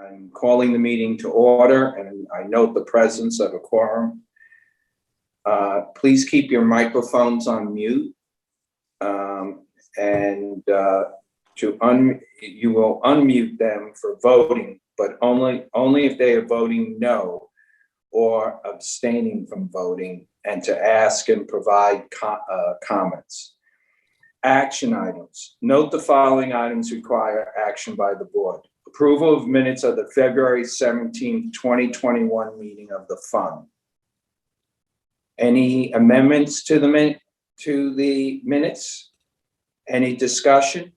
I'm calling the meeting to order, and I note the presence of a quorum. Please keep your microphones on mute. You will unmute them for voting, but only if they are voting no or abstaining from voting, and to ask and provide comments. Action items. Note the following items require action by the board. Approval of minutes of the February 17th, 2021 meeting of the fund. Any amendments to the minutes? Any discussion?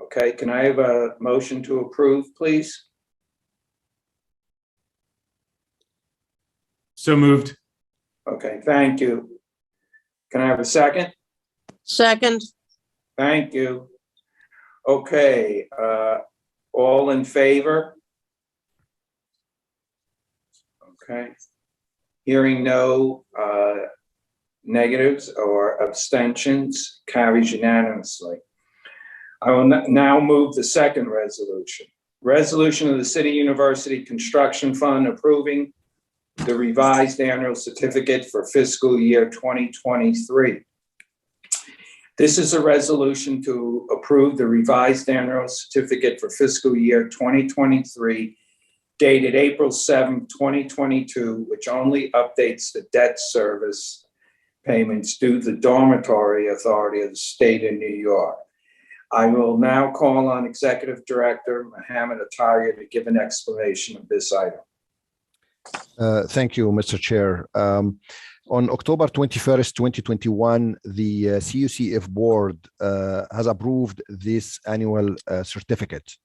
Okay, can I have a motion to approve, please? So moved. Okay, thank you. Can I have a second? Second. Thank you. Okay, all in favor? Okay. Hearing no negatives or abstentions, carries unanimously. I will now move the second resolution. Resolution of the City University Construction Fund approving the revised annual certificate for fiscal year 2023. This is a resolution to approve the revised annual certificate for fiscal year 2023, dated April 7th, 2022, which only updates the debt service payments due to the Dormitory Authority of the State of New York. I will now call on Executive Director Mohammed Atalia to give an explanation of this item. Thank you, Mr. Chair. On October 21st, 2021, the CUCF board has approved this annual certificate.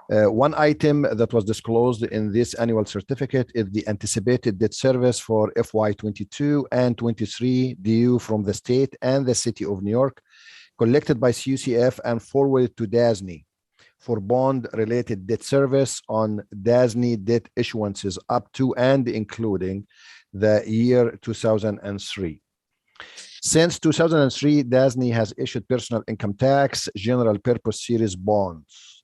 One item that was disclosed in this annual certificate is the anticipated debt service for FY22 and 23 due from the state and the City of New York, collected by CUCF and forwarded to DASNY for bond-related debt service on DASNY debt issuances up to and including the year 2003. Since 2003, DASNY has issued personal income tax general purpose series bonds.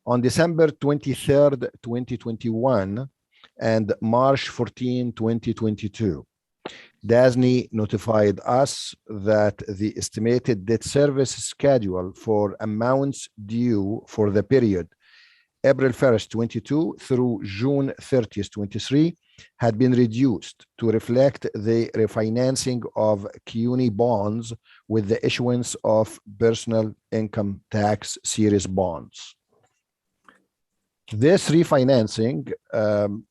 On December 23rd, 2021 and March 14, 2022, DASNY notified us that the estimated debt service schedule for amounts due for the period April 1st, 22 through June 30th, 23 had been reduced to reflect the refinancing of CUNY bonds with the issuance of personal income tax series bonds. This refinancing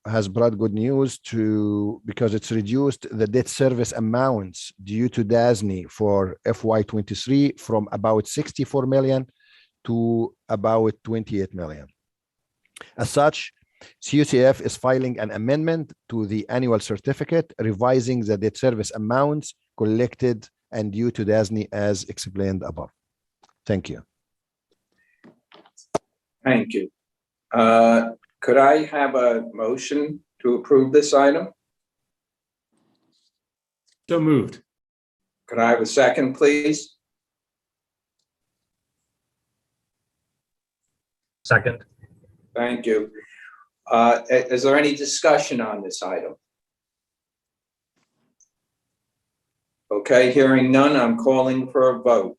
has brought good news because it's reduced the debt service amounts due to DASNY for FY23 from about 64 million to about 28 million. As such, CUCF is filing an amendment to the annual certificate, revising the debt service amounts collected and due to DASNY as explained above. Thank you. Thank you. Could I have a motion to approve this item? So moved. Could I have a second, please? Second. Thank you. Is there any discussion on this item? Okay, hearing none, I'm calling for a vote.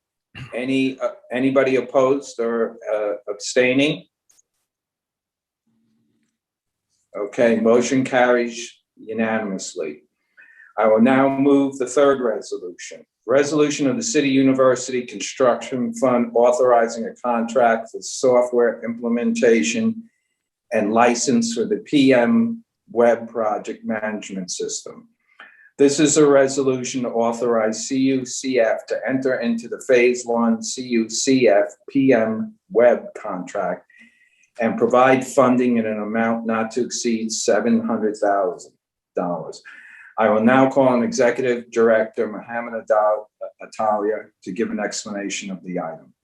Anybody opposed or abstaining? Okay, motion carries unanimously. I will now move the third resolution. Resolution of the City University Construction Fund authorizing a contract for software implementation and license for the PM Web Project Management System. This is a resolution to authorize CUCF to enter into the Phase 1 CUCF PM Web contract and provide funding in an amount not to exceed $700,000. I will now call on Executive Director Mohammed Atalia to give an explanation of the item.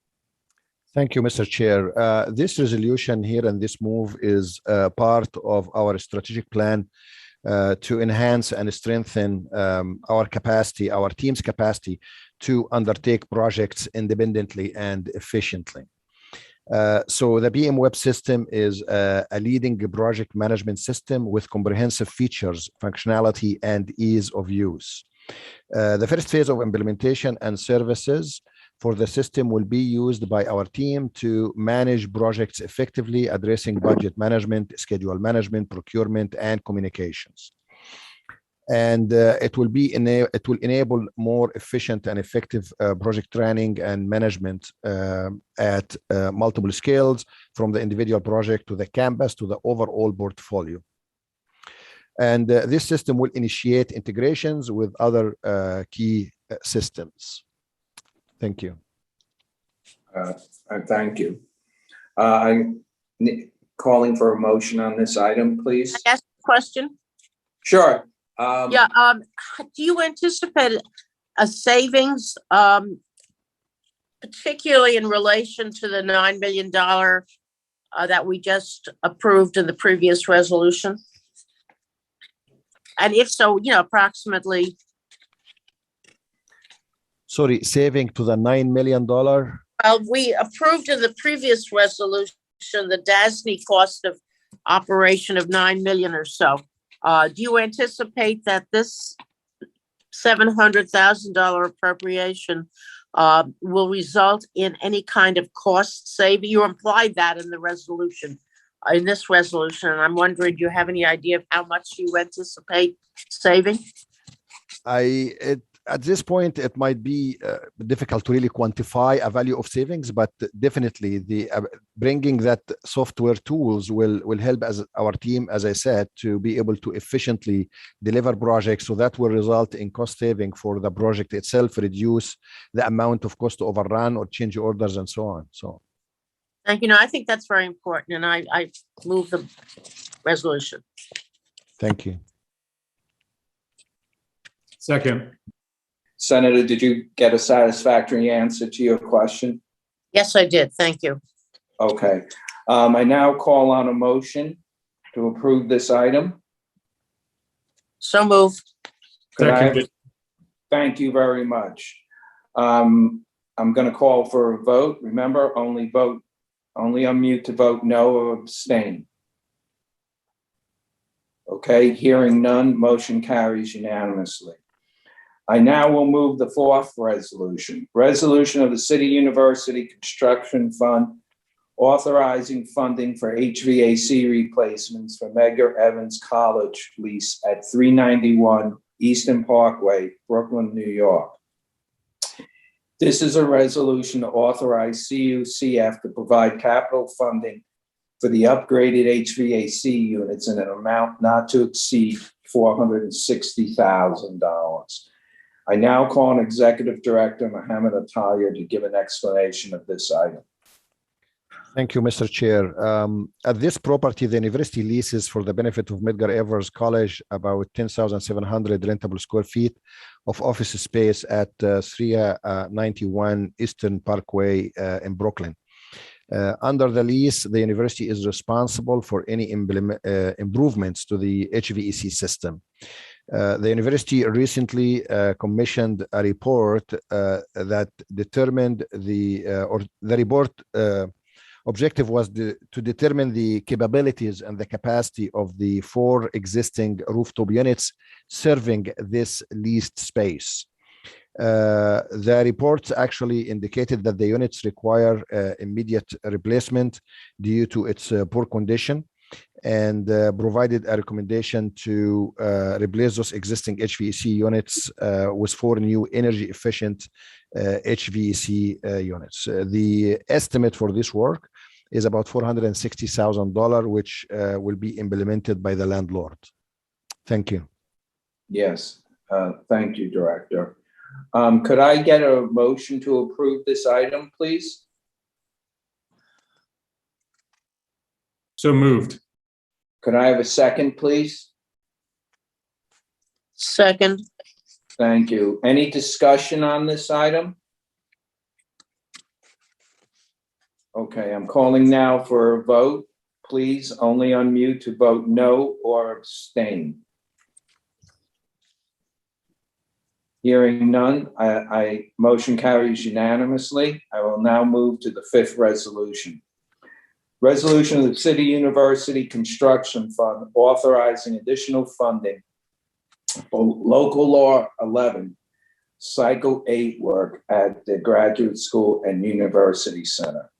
Thank you, Mr. Chair. This resolution here and this move is part of our strategic plan to enhance and strengthen our capacity, our team's capacity to undertake projects independently and efficiently. So the BM Web system is a leading project management system with comprehensive features, functionality, and ease of use. The first phase of implementation and services for the system will be used by our team to manage projects effectively, addressing budget management, schedule management, procurement, and communications. And it will enable more efficient and effective project planning and management at multiple scales, from the individual project to the campus to the overall portfolio. And this system will initiate integrations with other key systems. Thank you. Thank you. I'm calling for a motion on this item, please. Can I ask a question? Sure. Do you anticipate a savings, particularly in relation to the $9 million that we just approved in the previous resolution? And if so, approximately. Sorry, saving to the $9 million? Well, we approved in the previous resolution the DASNY cost of operation of $9 million or so. Do you anticipate that this $700,000 appropriation will result in any kind of cost saving? You implied that in the resolution, in this resolution, and I'm wondering, do you have any idea of how much you anticipate saving? At this point, it might be difficult to really quantify a value of savings, but definitely the bringing that software tools will help as our team, as I said, to be able to efficiently deliver projects. So that will result in cost saving for the project itself, reduce the amount of cost to overrun or change orders and so on. So, thank you. I think that's very important, and I move the resolution. Thank you. Second. Senator, did you get a satisfactory answer to your question? Yes, I did. Thank you. Okay. I now call on a motion to approve this item. So moved. Thank you very much. I'm going to call for a vote. Remember, only unmute to vote no or abstain. Okay, hearing none, motion carries unanimously. I now will move the fourth resolution. Resolution of the City University Construction Fund authorizing funding for HVAC replacements for Medgar Evers College lease at 391 Eastern Parkway, Brooklyn, New York. This is a resolution to authorize CUCF to provide capital funding for the upgraded HVAC units in an amount not to exceed $460,000. I now call on Executive Director Mohammed Atalia to give an explanation of this item. Thank you, Mr. Chair. At this property, the university leases for the benefit of Medgar Evers College about 10,700 rentable square feet of office space at 391 Eastern Parkway in Brooklyn. Under the lease, the university is responsible for any improvements to the HVAC system. The university recently commissioned a report that determined the report objective was to determine the capabilities and the capacity of the 4 existing rooftop units serving this leased space. The reports actually indicated that the units require immediate replacement due to its poor condition, and provided a recommendation to replace those existing HVAC units with 4 new energy efficient HVAC units. The estimate for this work is about $460,000, which will be implemented by the landlord. Thank you. Yes, thank you, Director. Could I get a motion to approve this item, please? So moved. Could I have a second, please? Second. Thank you. Any discussion on this item? Okay, I'm calling now for a vote. Please only unmute to vote no or abstain. Hearing none, motion carries unanimously. I will now move to the 5th resolution. Resolution of the City University Construction Fund authorizing additional funding for local law 11, cycle 8 work at the Graduate School and University Center.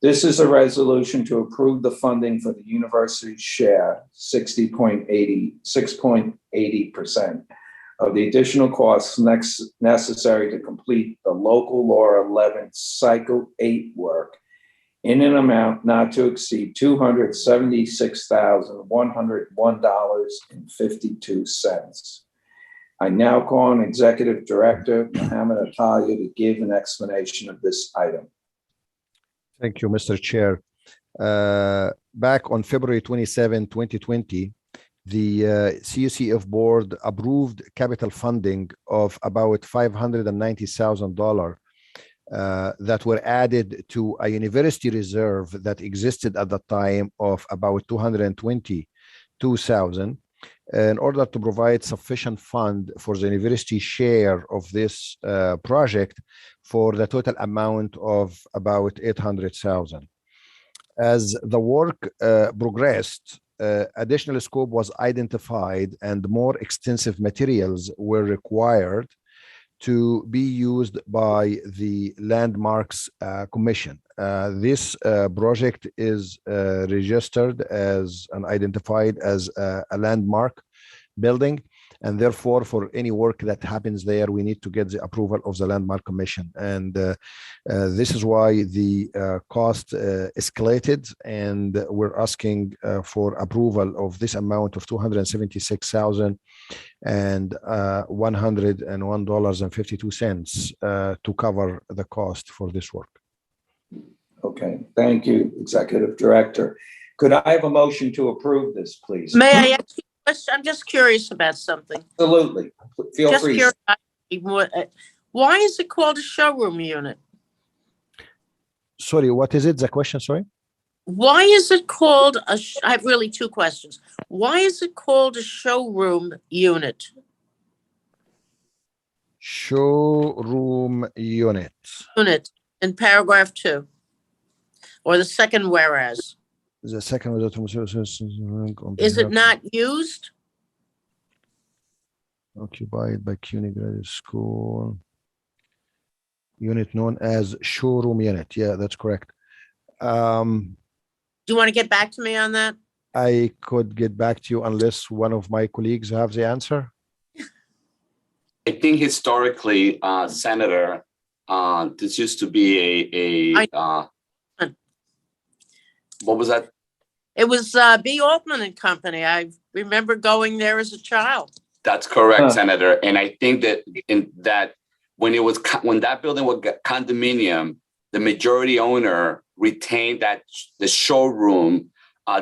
This is a resolution to approve the funding for the university's share, 6.80% of the additional costs necessary to complete the local law 11 cycle 8 work in an amount not to exceed $276,101.52. I now call on Executive Director Mohammed Atalia to give an explanation of this item. Thank you, Mr. Chair. Back on February 27, 2020, the CUCF board approved capital funding of about $590,000 that were added to a university reserve that existed at the time of about $222,000 in order to provide sufficient fund for the university share of this project for the total amount of about $800,000. As the work progressed, additional scope was identified and more extensive materials were required to be used by the Landmarks Commission. This project is registered as and identified as a landmark building, and therefore for any work that happens there, we need to get the approval of the Landmark Commission. And this is why the cost escalated, and we're asking for approval of this amount of $276,101.52 to cover the cost for this work. Okay, thank you, Executive Director. Could I have a motion to approve this, please? May I ask you a question? I'm just curious about something. Absolutely. Feel Just free. curious. Why is it called a showroom unit? Sorry, what is it? The question, sorry? Why is it called I have really two questions. Why is it called a showroom unit? Showroom unit. Unit in paragraph 2, or the second whereas. The second was Is it not used? occupied by CUNY Graduate School unit known as showroom unit? Yeah, that's correct. Do you want to get back to me on that? I could get back to you unless one of my colleagues have the answer. I think historically, Senator, this used to be what was that? It was B. Altman and Company. I remember going there as a child. That's correct, Huh. Senator. And I think that when that building was condominium, the majority owner retained the showroom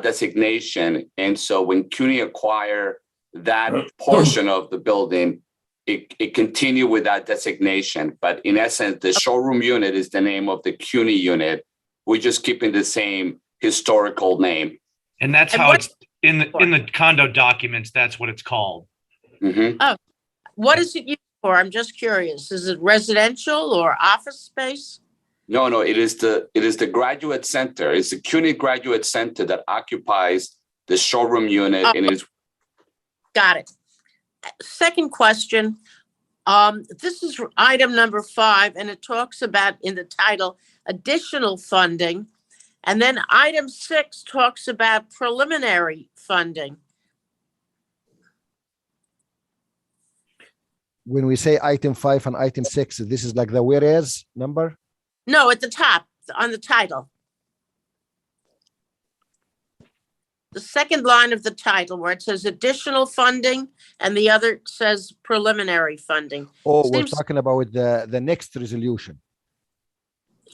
designation. And so when CUNY acquired that portion of the building, it continued with that designation. But in essence, the showroom unit is the name of the CUNY unit. We're just keeping the same historical name. And that's And how what- it's in the condo documents. That's what it's called. Mhm. What is it used for? I'm just curious. Is it residential or office space? No, it is the graduate center. It's the CUNY Graduate Center that occupies the showroom unit and is. Got it. Second question. This is item number 5, and it talks about in the title, additional funding. And then item 6 talks about preliminary funding. When we say item 5 and item 6, this is like the whereas number? No, at the top, on the title. The second line of the title where it says additional funding and the other says preliminary funding. Oh, we're Seems- talking about the next resolution.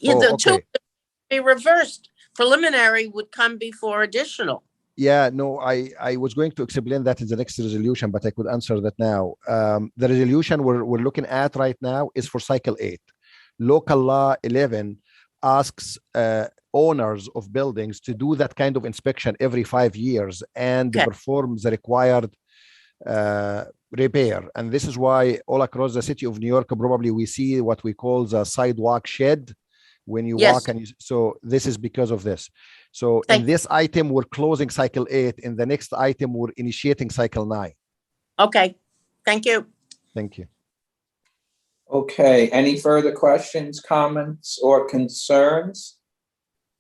Yeah, Oh, the two okay. would be reversed. Preliminary would come before additional. Yeah, no, I was going to explain that in the next resolution, but I could answer that now. The resolution we're looking at right now is for cycle 8. Local law 11 asks owners of buildings to do that kind of inspection every 5 years and Okay. perform the required repair. And this is why all across the city of New York, probably we see what we call the sidewalk shed, when you Yes. walk and so this is because of this. So Thank in this item, we're closing cycle 8. In the next item, we're initiating cycle 9. Okay, thank you. Thank you. Okay, any further questions, comments, or concerns?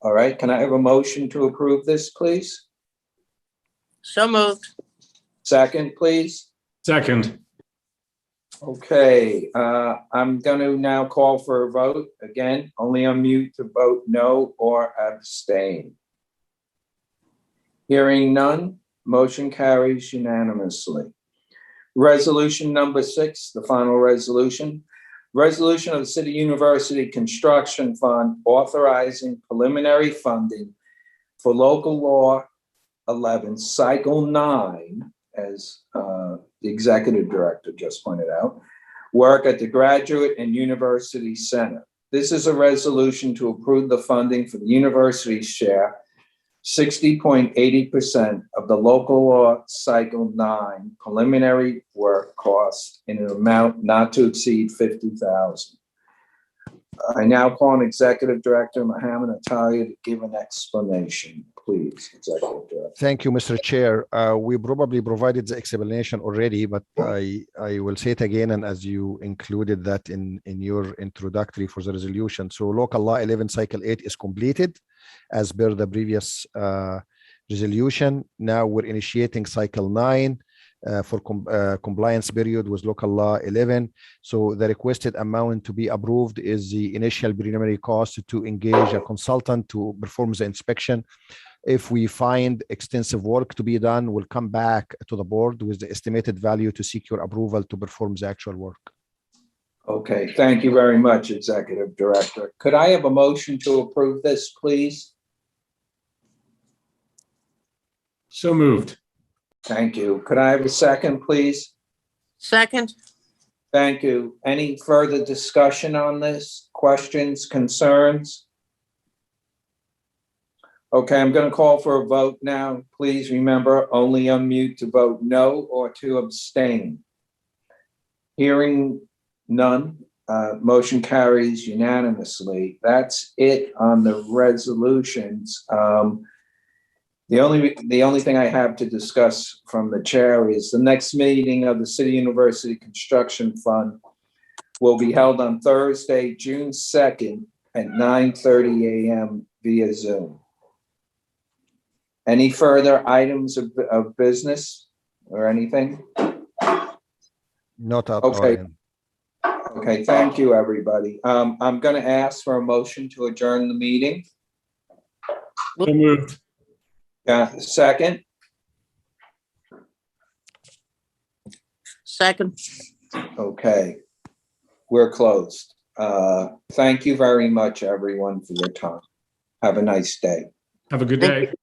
All right, can I have a motion to approve this, please? So moved. Second, please. Second. Okay, I'm going to now call for a vote. Again, only unmute to vote no or abstain. Hearing none, motion carries unanimously. Resolution number 6, the final resolution. Resolution of the City University Construction Fund authorizing preliminary funding for local law 11, cycle 9, as the executive director just pointed out, work at the Graduate and University Center. This is a resolution to approve the funding for the university's share, 60.80% of the local law cycle 9 preliminary work cost in an amount not to exceed $50,000. I now call on Executive Director Mohammed Atalia to give an explanation. Please, Executive Director. Thank you, Mr. Chair. We probably provided the explanation already, but I will say it again, and as you included that in your introductory for the resolution. So local law 11 cycle 8 is completed as per the previous resolution. Now we're initiating cycle 9 for compliance period with local law 11. So the requested amount to be approved is the initial preliminary cost to engage a consultant to perform the inspection. If we find extensive work to be done, we'll come back to the board with the estimated value to seek your approval to perform the actual work. Okay, thank you very much, Executive Director. Could I have a motion to approve this, please? So moved. Thank you. Could I have a second, please? Second, Thank you. Any further discussion on this? Questions, concerns? Okay, I'm going to call for a vote now. Please remember, only unmute to vote no or to abstain. Hearing none, motion carries unanimously. That's it on the resolutions. The only thing I have to discuss from the chair is the next meeting of the City University Construction Fund will be held on Thursday, June 2nd at 9:30 a.m. via Zoom. Any further items of business or anything? Not at Okay. all. Okay, thank you, everybody. I'm going to ask for a motion to adjourn the meeting. So moved. Second? second. Okay. We're closed. Thank you very much, everyone, for your time. Have a nice day. Have a good Thank day. you.